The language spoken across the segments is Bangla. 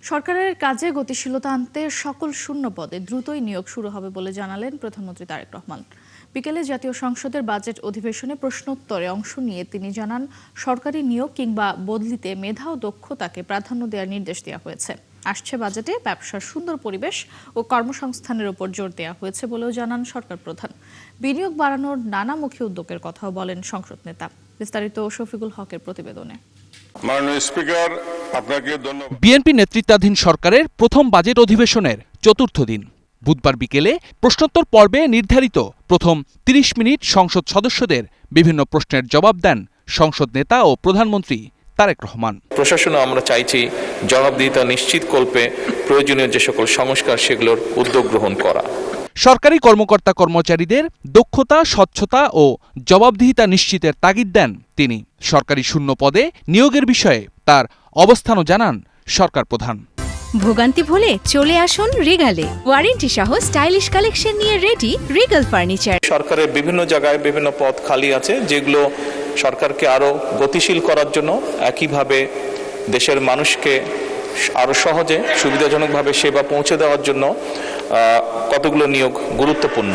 সরকারের কাজে গতিশীলতা আনতে সকল শূন্য পদে দ্রুতই নিয়োগ শুরু হবে বলে জানালেন প্রধানমন্ত্রী তারেক রহমান। বিকেলে জাতীয় সংসদের বাজেট অধিবেশনে প্রশ্নোত্তরে অংশ নিয়ে তিনি জানান, সরকারি নিয়োগ কিংবা বদলিতে মেধা ও দক্ষতাকে প্রাধান্য দেওয়ার নির্দেশ দেওয়া হয়েছে। আসছে বাজেটে ব্যবসার সুন্দর পরিবেশ ও কর্মসংস্থানের উপর জোর দেওয়া হয়েছে বলেও জানান সরকার প্রধান। বিনিয়োগ বাড়ানোর নানামুখী উদ্যোগের কথাও বলেন সংসদ নেতা। বিস্তারিত শফিকুল হকের প্রতিবেদনে। মাননীয় স্পিকার, আপনাকে ধন্যবাদ। বিএনপি নেতৃত্বাধীন সরকারের প্রথম বাজেট অধিবেশনের চতুর্থ দিন বুধবার বিকেলে প্রশ্নোত্তর পর্বে নির্ধারিত প্রথম ৩০ মিনিট সংসদ সদস্যদের বিভিন্ন প্রশ্নের জবাব দেন সংসদ নেতা ও প্রধানমন্ত্রী তারেক রহমান। প্রশাসনও আমরা চাইছি জবাবদিহিতা নিশ্চিত করতে প্রয়োজনীয় যে সকল সংস্কার সেগুলোর উদ্যোগ গ্রহণ করা। সরকারি কর্মকর্তা কর্মচারীদের দক্ষতা, স্বচ্ছতা ও জবাবদিহিতা নিশ্চিতের তাগিদ দেন তিনি। সরকারি শূন্য পদে নিয়োগের বিষয়ে তার অবস্থানও জানান সরকার প্রধান। ভোগান্তি ভুলে চলে আসুন রিগালে। ওয়ারেন্টি সহ স্টাইলিশ কালেকশন নিয়ে রেডি রিগাল ফার্নিচার। সরকারের বিভিন্ন জায়গায় বিভিন্ন পদ খালি আছে, যেগুলো সরকারকে আরো গতিশীল করার জন্য, একইভাবে দেশের মানুষকে আরো সহজে সুবিধাজনকভাবে সেবা পৌঁছে দেওয়ার জন্য কতগুলো নিয়োগ গুরুত্বপূর্ণ।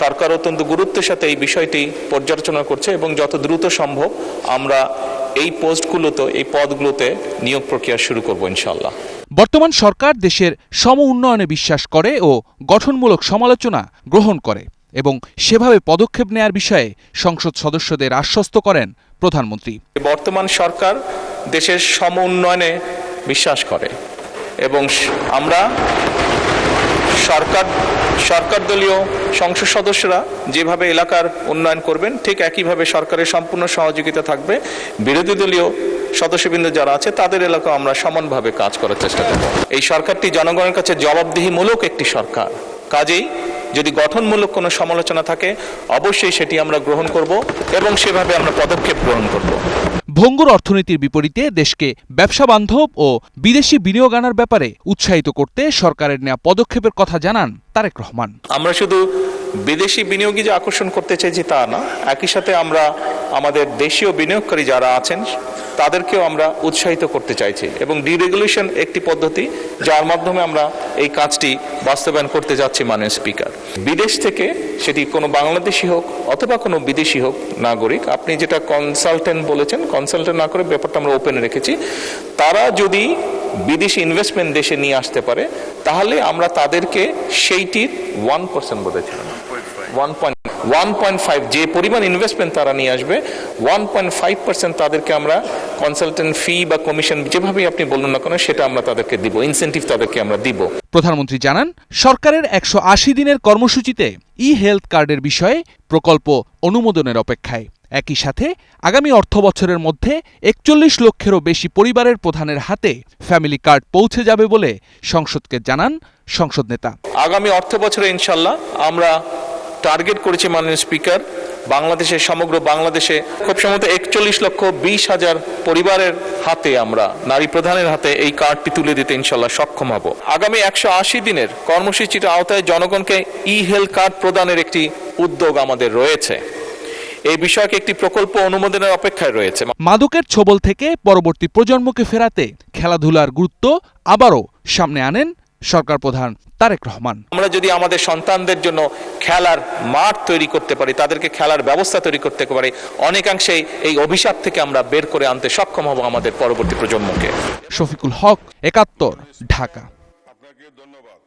সরকার অত্যন্ত গুরুত্বের সাথে এই বিষয়টি পর্যালোচনা করছে এবং যত দ্রুত সম্ভব আমরা এই পোস্টগুলোতে, এই পদগুলোতে নিয়োগ প্রক্রিয়া শুরু করব ইনশাআল্লাহ। বর্তমান সরকার দেশের সম উন্নয়নে বিশ্বাস করে ও গঠনমূলক সমালোচনা গ্রহণ করে এবং সেভাবে পদক্ষেপ নেয়ার বিষয়ে সংসদ সদস্যদের আশ্বস্ত করেন প্রধানমন্ত্রী। বর্তমান সরকার দেশের সম উন্নয়নে বিশ্বাস করে এবং আমরা সরকার দলীয় সংসদ সদস্যরা যেভাবে এলাকার উন্নয়ন করবেন, ঠিক একইভাবে সরকারের সম্পূর্ণ সহযোগিতা থাকবে। বিরোধী দলীয় সদস্যবৃন্দ যারা আছে তাদের এলাকাও আমরা সমানভাবে কাজ করার চেষ্টা করব। এই সরকারটি জনগণের কাছে জবাবদিহিমূলক একটি সরকার, কাজেই যদি গঠনমূলক কোনো সমালোচনা থাকে অবশ্যই সেটি আমরা গ্রহণ করব এবং সেভাবে আমরা পদক্ষেপ গ্রহণ করব। ভঙ্গুর অর্থনীতির বিপরীতে দেশকে ব্যবসা বান্ধব ও বিদেশি বিনিয়োগ আনার ব্যাপারে উৎসাহিত করতে সরকারের নেওয়া পদক্ষেপের কথা জানান তারেক রহমান। আমরা শুধু বিদেশি বিনিয়োগী যে আকর্ষণ করতে চাইছি তা না, একই সাথে আমরা আমাদের দেশীয় বিনিয়োগকারী যারা আছেন তাদেরকেও আমরা উৎসাহিত করতে চাইছি এবং ডিরেগুলেশন একটি পদ্ধতি যার মাধ্যমে আমরা এই কাজটি বাস্তবায়ন করতে যাচ্ছি। মাননীয় স্পিকার, বিদেশ থেকে সেটি কোনো বাংলাদেশি হোক অথবা কোনো বিদেশি হোক নাগরিক, আপনি যেটা কনসালটেন্ট বলেছেন, কনসালটেন্ট না করে ব্যাপারটা আমরা ওপেন রেখেছি, তারা যদি বিদেশি ইনভেস্টমেন্ট দেশে নিয়ে আসতে পারে তাহলে আমরা তাদেরকে সেইটির 1% বলেছিলাম 1.5 যে পরিমাণ ইনভেস্টমেন্ট তারা নিয়ে আসবে 1.5% তাদেরকে আমরা কনসালটেন্ট ফি বা কমিশন যেভাবে আপনি বলুন না কেন সেটা আমরা তাদেরকে দিব, ইনসেন্টিভ তাদেরকে আমরা দিব। প্রধানমন্ত্রী জানান, সরকারের 180 দিনের কর্মসূচিতে হেলথ কার্ডের বিষয়ে প্রকল্প অনুমোদনের অপেক্ষায়। একই সাথে আগামী অর্থবছরের মধ্যে 41 লক্ষেরও বেশি পরিবারের প্রধানের হাতে ফ্যামিলি কার্ড পৌঁছে যাবে বলে সংসদকে জানান সংসদ নেতা। আগামী অর্থবছরে ইনশাআল্লাহ আমরা টার্গেট করেছি মাননীয় স্পিকার, বাংলাদেশের সমগ্র বাংলাদেশে খুব সম্ভবত 41,20,000 পরিবারের হাতে, আমরা নারী প্রধানের হাতে এই কার্ডটি তুলে দিতে ইনশাআল্লাহ সক্ষম হব। আগামী 180 দিনের কর্মসূচির আওতায় জনগণকে হেলথ কার্ড প্রদানের একটি উদ্যোগ আমাদের রয়েছে। এই বিষয়কে একটি প্রকল্প অনুমোদনের অপেক্ষায় রয়েছে। মাদকের ছোবল থেকে পরবর্তী প্রজন্মকে ফেরাতে খেলাধুলার গুরুত্ব আবারও সামনে আনেন সরকার প্রধান তারেক রহমান। আমরা যদি আমাদের সন্তানদের জন্য খেলার মাঠ তৈরি করতে পারি, তাদেরকে খেলার ব্যবস্থা তৈরি করতে পারি, অনেকাংশেই এই অভিশাপ থেকে আমরা বের করে আনতে সক্ষম হব আমাদের পরবর্তী প্রজন্মকে। শফিকুল হক, ৭১, ঢাকা। আপনাকে ধন্যবাদ।